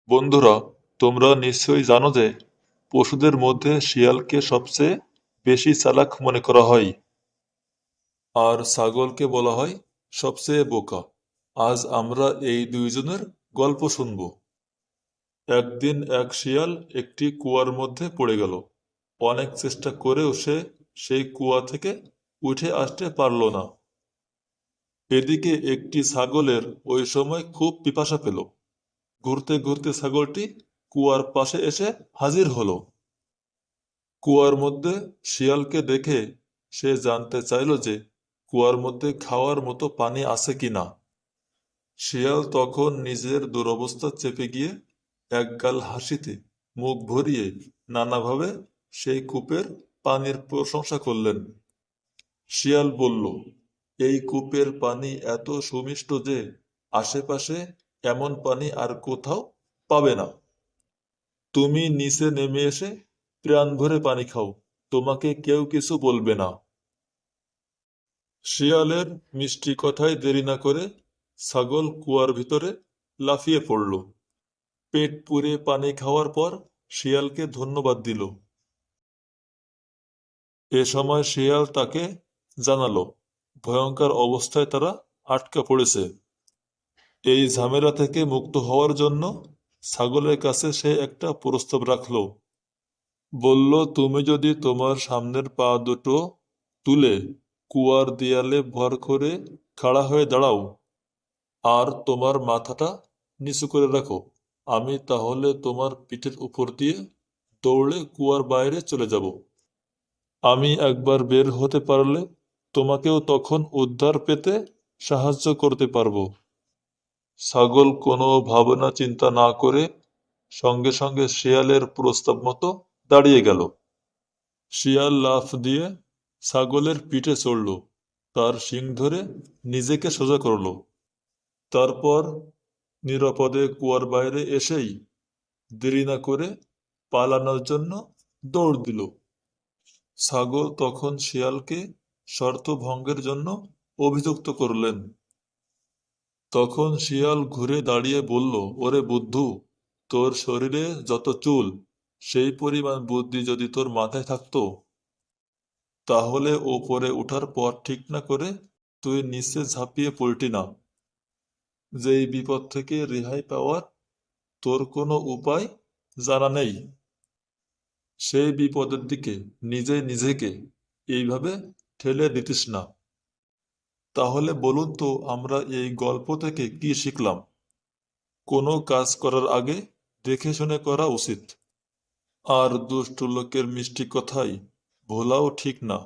বন্ধুরা, তোমরা নিশ্চয়ই জানো যে পশুদের মধ্যে শিয়ালকে সবচেয়ে বেশি চালাক মনে করা হয় আর ছাগলকে বলা হয় সবচেয়ে বোকা। আজ আমরা এই দুইজনের গল্প শুনব। একদিন এক শিয়াল একটি কুয়ার মধ্যে পড়ে গেল। অনেক চেষ্টা করেও সে সেই কুয়া থেকে উঠে আসতে পারল না। এদিকে একটি ছাগলের ওই সময় খুব পিপাসা পেল। ঘুরতে ঘুরতে ছাগলটি কুয়ার পাশে এসে হাজির হলো। কুয়ার মধ্যে শিয়ালকে দেখে সে জানতে চাইল যে কুয়ার মধ্যে খাওয়ার মতো পানি আছে কিনা। শিয়াল তখন নিজের দুরবস্থা চেপে গিয়ে একগাল হাসিতে মুখ ভরিয়ে নানাভাবে সেই কূপের পানির প্রশংসা করলেন। শিয়াল বলল, এই কূপের পানি এত সুমিষ্ট যে আশেপাশে এমন পানি আর কোথাও পাবে না। তুমি নিচে নেমে এসে প্রাণ ভরে পানি খাও, তোমাকে কেউ কিছু বলবে না। শিয়ালের মিষ্টি কথায় দেরি না করে ছাগল কুয়ার ভিতরে লাফিয়ে পড়ল। পেট পুরে পানি খাওয়ার পর শিয়ালকে ধন্যবাদ দিল। এ সময় শিয়াল তাকে জানালো ভয়ঙ্কর অবস্থায় তারা আটকা পড়েছে। এই ঝামেলা থেকে মুক্ত হওয়ার জন্য ছাগলের কাছে সে একটা প্রস্তাব রাখলো। বলল, তুমি যদি তোমার সামনের পা দুটো তুলে কুয়ার দেয়ালে ভর করে খাড়া হয়ে দাঁড়াও আর তোমার মাথাটা নিচু করে রাখো, আমি তাহলে তোমার পিঠের উপর দিয়ে দৌড়ে কুয়ার বাইরে চলে যাব। আমি একবার বের হতে পারলে তোমাকেও তখন উদ্ধার পেতে সাহায্য করতে পারবো। ছাগল কোনো ভাবনা চিন্তা না করে সঙ্গে সঙ্গে শিয়ালের প্রস্তাব মতো দাঁড়িয়ে গেল। শিয়াল লাফ দিয়ে ছাগলের পিঠে চড়ল, তার শিং ধরে নিজেকে সোজা করল। তারপর নিরাপদে কুয়ার বাইরে এসেই দেরি না করে পালানোর জন্য দৌড় দিল। ছাগল তখন শিয়ালকে শর্ত ভঙ্গের জন্য অভিযুক্ত করলেন। তখন শিয়াল ঘুরে দাঁড়িয়ে বলল, ওরে বুদ্ধু, তোর শরীরে যত চুল, সেই পরিমাণ বুদ্ধি যদি তোর মাথায় থাকতো তাহলে ওপরে ওঠার পর ঠিক না করে তুই নিচে ঝাঁপিয়ে পড়তি না। যেই বিপদ থেকে রেহাই পাওয়ার তোর কোনো উপায় জানা নেই, সেই বিপদের দিকে নিজেকে এইভাবে ঠেলে দিতিস না। তাহলে বলুন তো, আমরা এই গল্প থেকে কি শিখলাম? কোনো কাজ করার আগে দেখে শুনে করা উচিত, আর দুষ্ট লোকের মিষ্টি কথাই ভোলাও ঠিক না।